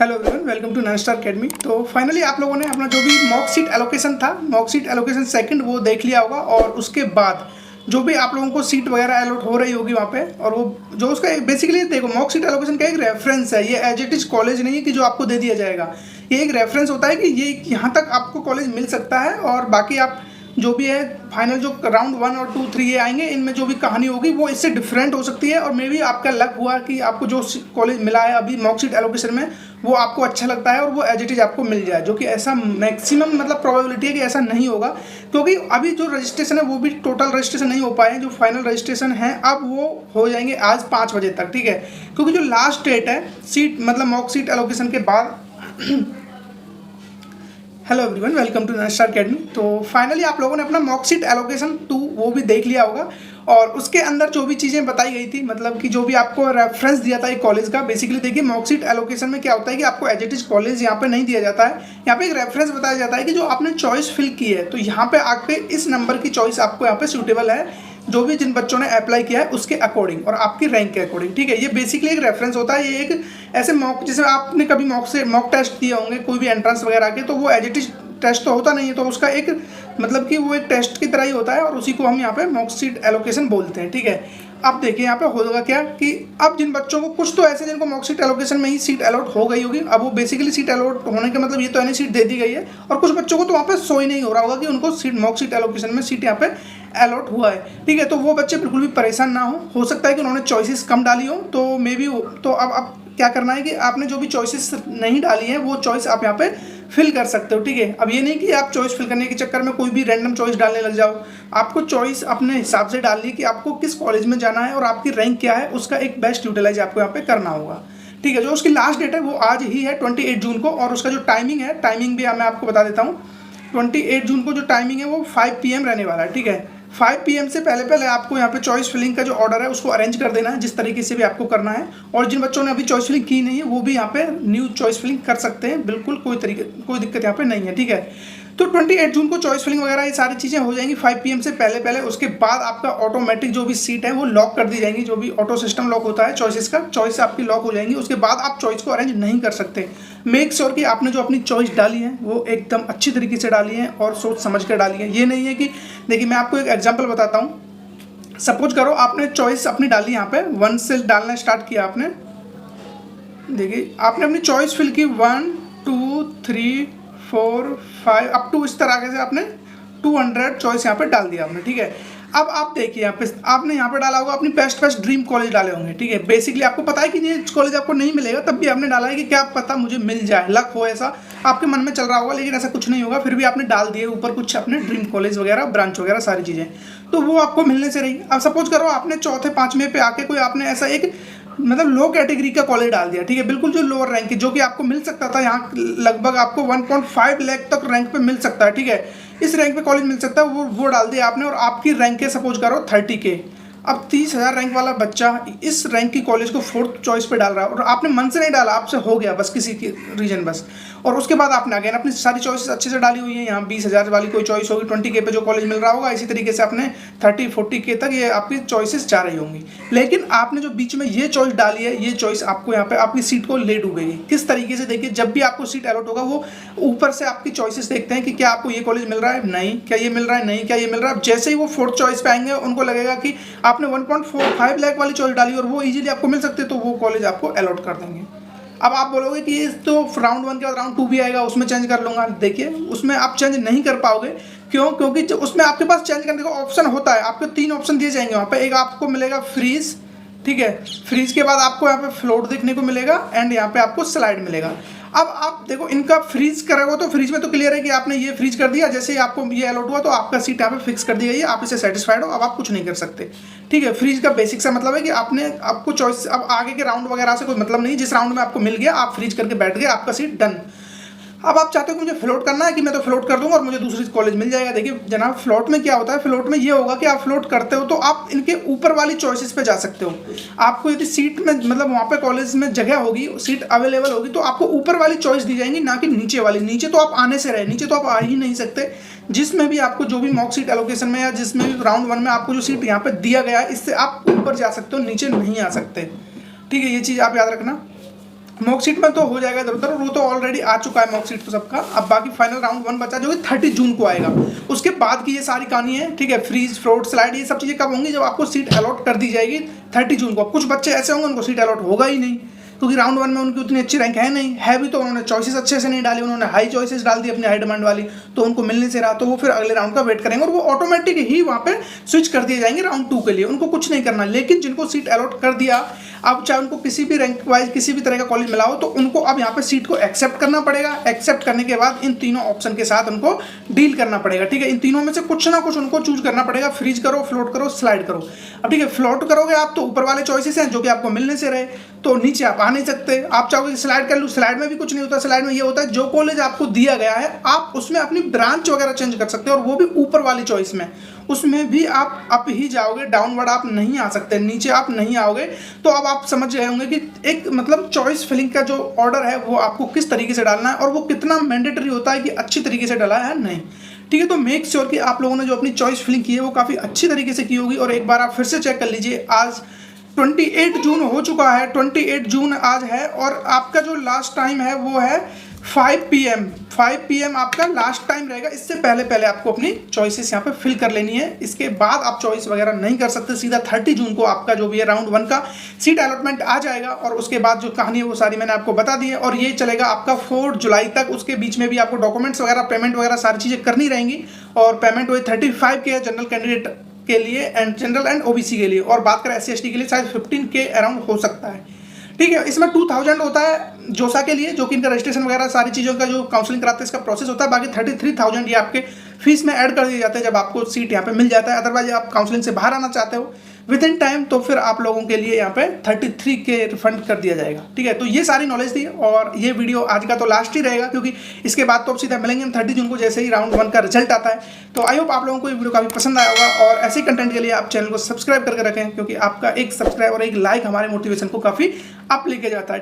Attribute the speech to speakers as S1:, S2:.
S1: Hello everyone, welcome to Nainstar academy. तो finally आप लोगों ने अपना जो भी मॉक सीट एलोकेशन था, मॉक सीट एलोकेशन सेकंड, वो देख लिया होगा। और उसके बाद जो भी आप लोगों को सीट वगैरह अलॉट हो रही होगी वहाँ पे, और वो जो उसका बेसिकली देखो, मॉक सीट एलोकेशन का एक रेफरेंस है। ये एज इट इज कॉलेज नहीं है कि जो आपको दे दिया जाएगा। ये एक रेफरेंस होता है कि ये यहाँ तक आपको कॉलेज मिल सकता है, और बाकी आप जो भी है फाइनल जो राउंड 1 और 2, 3 ये आएंगे, इनमें जो भी कहानी होगी वो इससे डिफरेंट हो सकती है। और मे बी आपका लक हुआ कि आपको जो कॉलेज मिला है अभी मॉक सीट एलोकेशन में, वो आपको अच्छा लगता है और वो एज इट इज आपको मिल जाए, जो कि ऐसा मैक्सिमम मतलब प्रोबेबिलिटी है कि ऐसा नहीं होगा, क्योंकि अभी जो रजिस्ट्रेशन है वो भी टोटल रजिस्ट्रेशन नहीं हो पाए हैं। जो फाइनल रजिस्ट्रेशन है अब वो हो जाएंगे आज 5 बजे तक, ठीक है। क्योंकि जो लास्ट डेट है सीट मतलब मॉक सीट एलोकेशन के बाद hello everyone, welcome to Nainstar academy. तो फाइनली आप लोगों ने अपना मॉक सीट एलोकेशन 2 वो भी देख लिया होगा, और उसके अंदर जो भी चीज़ें बताई गई थी, मतलब कि जो भी आपको रेफरेंस दिया था एक कॉलेज का। बेसिकली देखिए, मॉक सीट एलोकेशन में क्या होता है कि आपको एज इट इज कॉलेज यहाँ पे नहीं दिया जाता है। यहाँ पे एक रेफरेंस बताया जाता है कि जो आपने चॉइस फिल की है, तो यहाँ पे आके इस नंबर की चॉइस आपको यहाँ पे सूटेबल है, जो भी जिन बच्चों ने अप्लाई किया है उसके अकॉर्डिंग और आपकी रैंक के अकॉर्डिंग, ठीक है। ये बेसिकली एक रेफरेंस होता है। ये एक ऐसे मॉक, जैसे आपने कभी मॉक टेस्ट दिए होंगे कोई भी एंट्रेंस वगैरह के, तो वो एज इट इज टेस्ट तो होता नहीं है, तो उसका एक मतलब कि वो एक टेस्ट की तरह ही होता है, और उसी को हम यहाँ पे मॉक सीट एलोकेशन बोलते हैं, ठीक है। अब देखिए यहाँ पे होगा क्या कि अब जिन बच्चों को, कुछ तो ऐसे जिनको मॉक सीट एलोकेशन में ही सीट अलॉट हो गई होगी, अब वो बेसिकली सीट अलॉट होने का मतलब ये तो है सीट दे दी गई है, और कुछ बच्चों को तो वहाँ पे शो ही नहीं हो रहा होगा कि उनको सीट मॉक सीट एलोकेशन में सीट यहाँ पे अलॉट हुआ है, ठीक है। तो वो बच्चे बिल्कुल भी परेशान ना हो सकता है कि उन्होंने चॉइसेस कम डाली हो, तो मे बी तो अब क्या करना है कि आपने जो भी चॉइसेस नहीं डाली है वो चॉइस आप यहाँ पे फिल कर सकते हो, ठीक है। अब ये नहीं कि आप चॉइस फिल करने के चक्कर में कोई भी रैंडम चॉइस डालने लग जाओ। आपको चॉइस अपने हिसाब से डालनी है कि आपको किस कॉलेज में जाना है और आपकी रैंक क्या है, उसका एक बेस्ट यूटिलाइज आपको यहाँ पे करना होगा, ठीक है। जो उसकी लास्ट डेट है वो आज ही है 28 जून को, और उसका जो टाइमिंग है, टाइमिंग भी मैं आपको बता देता हूँ। 28 जून को जो टाइमिंग है वो 5 PM रहने वाला है, ठीक है। 5 PM से पहले आपको यहाँ पे चॉइस फिलिंग का जो ऑर्डर है उसको अरेंज कर देना है, जिस तरीके से भी आपको करना है। और जिन बच्चों ने अभी चॉइस फिलिंग की नहीं है वो भी यहाँ पे न्यू चॉइस फिलिंग कर सकते हैं, बिल्कुल कोई दिक्कत यहाँ पे नहीं है, ठीक है। तो 28 जून को चॉइस फिलिंग वगैरह ये सारी चीज़ें हो जाएंगी 5 PM से पहले। उसके बाद आपका ऑटोमेटिक जो भी सीट है वो लॉक कर दी जाएंगी, जो भी ऑटो सिस्टम लॉक होता है चॉइसेस का, चॉइस आपकी लॉक हो जाएंगी। उसके बाद आप चॉइस को अरेंज नहीं कर सकते। मेक श्योर कि आपने जो अपनी चॉइस डाली है वो एकदम अच्छी तरीके से डाली है और सोच समझ कर डाली है। ये नहीं है कि, देखिए मैं आपको एक एग्जाम्पल बताता हूँ। सपोज करो आपने चॉइस अपनी डाली, यहाँ पे 1 से डालना स्टार्ट किया आपने, देखिए आपने अपनी चॉइस फिल की 1 2 3 4 5 अप टू इस तरह से आपने 200 चॉइस यहाँ पे डाल दिया आपने, ठीक है। अब आप देखिए यहाँ पे आपने यहाँ पे डाला होगा अपनी बेस्ट ड्रीम कॉलेज डाले होंगे, ठीक है। बेसिकली आपको पता है कि ये कॉलेज आपको नहीं मिलेगा, तब भी आपने डाला है कि क्या पता मुझे मिल जाए, लक हो, ऐसा आपके मन में चल रहा होगा, लेकिन ऐसा कुछ नहीं होगा। फिर भी आपने डाल दिए ऊपर कुछ अपने ड्रीम कॉलेज वगैरह, ब्रांच वगैरह सारी चीज़ें, तो वो आपको मिलने से रही। अब सपोज करो आपने चौथे 5वें पे आके कोई आपने ऐसा एक मतलब लो कैटेगरी का कॉलेज डाल दिया, ठीक है, बिल्कुल जो लोअर रैंक की, जो कि आपको मिल सकता था, यहाँ लगभग आपको 1.5 लाख तक रैंक पे मिल सकता है, ठीक है। इस रैंक पे कॉलेज मिल सकता है, वो डाल दिया आपने, और आपकी रैंक है सपोज करो 30K। अब 30,000 रैंक वाला बच्चा इस रैंक की कॉलेज को 4th चॉइस पे डाल रहा है, और आपने मन से नहीं डाला, आपसे हो गया बस किसी की रीजन बस। और उसके बाद आपने अगेन अपनी सारी चॉइसेस अच्छे से डाली हुई है। यहाँ 20,000 वाली कोई चॉइस होगी, 20K पे जो कॉलेज मिल रहा होगा, इसी तरीके से आपने 30-40K तक ये आपकी चॉइसेस जा रही होंगी। लेकिन आपने जो बीच में ये चॉइस डाली है, ये चॉइस आपको यहाँ पे आपकी सीट को ले डूबेगी। किस तरीके से, देखिए जब भी आपको सीट अलॉट होगा वो ऊपर से आपकी चॉइसेस देखते हैं कि क्या आपको ये कॉलेज मिल रहा है, नहीं, क्या ये मिल रहा है, नहीं, क्या ये मिल रहा है। जैसे ही वो 4th चॉइस पे आएंगे उनको लगेगा कि आपने 1.45 लाख वाली चॉइस डाली और वो इजीली आपको मिल सकते, तो वो कॉलेज आपको अलॉट कर देंगे। अब आप बोलोगे कि ये तो राउंड 1 के बाद राउंड 2 भी आएगा, उसमें चेंज कर लूँगा। देखिए उसमें आप चेंज नहीं कर पाओगे, क्यों? क्योंकि उसमें आपके पास चेंज करने का ऑप्शन होता है। आपको 3 ऑप्शन दिए जाएंगे वहाँ पे। एक आपको मिलेगा फ्रीज, ठीक है, फ्रीज के बाद आपको यहाँ पे फ्लोट देखने को मिलेगा, एंड यहाँ पे आपको स्लाइड मिलेगा। अब आप देखो, इनका फ्रीज करोगे तो फ्रीज में तो क्लियर है कि आपने ये फ्रीज कर दिया, जैसे ही आपको ये अलॉट हुआ तो आपका सीट यहाँ पे फिक्स कर दी गई है, आप इससे सेटिस्फाइड हो, अब आप कुछ नहीं कर सकते, ठीक है। फ्रीज का बेसिक सा मतलब है कि आपको चॉइस, अब आगे के राउंड वगैरह से कोई मतलब नहीं, जिस राउंड में आपको मिल गया आप फ्रीज करके बैठ गए, आपका सीट डन। अब आप चाहते हो कि मुझे फ्लोट करना है, कि मैं तो फ्लोट कर दूंगा और मुझे दूसरी कॉलेज मिल जाएगा। देखिए जनाब, फ्लोट में क्या होता है, फ्लोट में ये होगा कि आप फ्लोट करते हो तो आप इनके ऊपर वाली चॉइसेस पे जा सकते हो। आपको यदि सीट में मतलब वहाँ पे कॉलेज में जगह होगी, सीट अवेलेबल होगी, तो आपको ऊपर वाली चॉइस दी जाएंगी, ना कि नीचे वाली। नीचे तो आप आने से रहे, नीचे तो आप आ ही नहीं सकते। जिसमें भी आपको जो भी मॉक सीट एलोकेशन में या जिसमें भी राउंड 1 में आपको जो सीट यहाँ पे दिया गया है, इससे आप ऊपर जा सकते हो, नीचे नहीं आ सकते, ठीक है। ये चीज़ आप याद रखना। मॉक सीट में तो हो जाएगा इधर उधर, वो तो ऑलरेडी आ चुका है मॉक सीट तो सबका। अब बाकी फाइनल राउंड 1 बचा जो कि 30 जून को आएगा। उसके बाद की ये सारी कहानी है, ठीक है। फ्रीज, फ्लोट, स्लाइड, ये सब चीज़ें कब होंगी, जब आपको सीट अलॉट कर दी जाएगी 30 जून को। कुछ बच्चे ऐसे होंगे उनको सीट अलॉट होगा ही नहीं, क्योंकि राउंड 1 में उनकी उतनी अच्छी रैंक है नहीं, है भी तो उन्होंने चॉइसेस अच्छे से नहीं डाली, उन्होंने हाई चॉइसेस डाल दी अपनी हाई डिमांड वाली, तो उनको मिलने से रहा, तो वो फिर अगले राउंड का वेट करेंगे और वो ऑटोमेटिक ही वहाँ पे स्विच कर दिए जाएंगे राउंड 2 के लिए, उनको कुछ नहीं करना। लेकिन जिनको सीट अलॉट कर दिया, अब चाहे उनको किसी भी रैंक वाइज किसी भी तरह का कॉलेज मिला हो, तो उनको अब यहाँ पे सीट को एक्सेप्ट करना पड़ेगा। एक्सेप्ट करने के बाद इन तीनों ऑप्शन के साथ उनको डील करना पड़ेगा, ठीक है। इन तीनों में से कुछ ना कुछ उनको चूज करना पड़ेगा, फ्रीज करो, फ्लोट करो, स्लाइड करो। अब ठीक है, फ्लोट करोगे आप तो ऊपर वाले चॉइसेस हैं जो कि आपको मिलने से रहे, तो नीचे आप आ नहीं सकते। आप चाहोगे स्लाइड कर लूँ, स्लाइड में भी कुछ नहीं होता। स्लाइड में ये होता है जो कॉलेज आपको दिया गया है आप उसमें अपनी ब्रांच वगैरह चेंज कर सकते हो, और वो भी ऊपर वाली चॉइस में। उसमें भी आप अप ही जाओगे, डाउनवर्ड आप नहीं आ सकते, नीचे आप नहीं आओगे। तो अब आप समझ गए होंगे कि एक मतलब चॉइस फिलिंग का जो ऑर्डर है वो आपको किस तरीके से डालना है और वो कितना मैंडेटरी होता है कि अच्छी तरीके से डाला है नहीं, ठीक है। तो मेक श्योर कि आप लोगों ने जो अपनी चॉइस फिलिंग की है वो काफ़ी अच्छी तरीके से की होगी। और एक बार आप फिर से चेक कर लीजिए, आज 28 जून हो चुका है, 28 जून आज है, और आपका जो लास्ट टाइम है वो है 5 PM आपका लास्ट टाइम रहेगा। इससे पहले पहले आपको अपनी चॉइसेस यहाँ पे फिल कर लेनी है, इसके बाद आप चॉइस वगैरह नहीं कर सकते। सीधा 30 जून को आपका जो भी है राउंड 1 का सीट अलॉटमेंट आ जाएगा, और उसके बाद जो कहानी है वो सारी मैंने आपको बता दी है, और ये चलेगा आपका 4 जुलाई तक। उसके बीच में भी आपको डॉक्यूमेंट्स वगैरह, पेमेंट वगैरह सारी चीज़ें करनी रहेंगी, और पेमेंट वही 35 के है जनरल कैंडिडेट के लिए एंड जनरल एंड OBC के लिए, और बात करें SC ST के लिए शायद 15 के अराउंड हो सकता है, ठीक है। इसमें 2000 होता है जोसा के लिए, जो कि इनका रजिस्ट्रेशन वगैरह सारी चीज़ों का जो काउंसलिंग कराते हैं इसका प्रोसेस होता है। बाकी 33,000 ये आपके फीस में ऐड कर दिए जाते हैं जब आपको सीट यहाँ पे मिल जाता है। अदरवाइज आप काउंसलिंग से बाहर आना चाहते हो विद इन टाइम, तो फिर आप लोगों के लिए यहाँ पे 33 के रिफंड कर दिया जाएगा, ठीक है। तो ये सारी नॉलेज थी, और ये वीडियो आज का तो लास्ट ही रहेगा, क्योंकि इसके बाद तो अब सीधा मिलेंगे हम 30 जून को जैसे ही राउंड 1 का रिजल्ट आता है। तो आई होप आप लोगों को ये वीडियो काफ़ी पसंद आया होगा, और ऐसे कंटेंट के लिए आप चैनल को सब्सक्राइब करके रखें, क्योंकि आपका एक सब्सक्राइब और एक लाइक हमारे मोटिवेशन को काफ़ी अप लेके जाता है।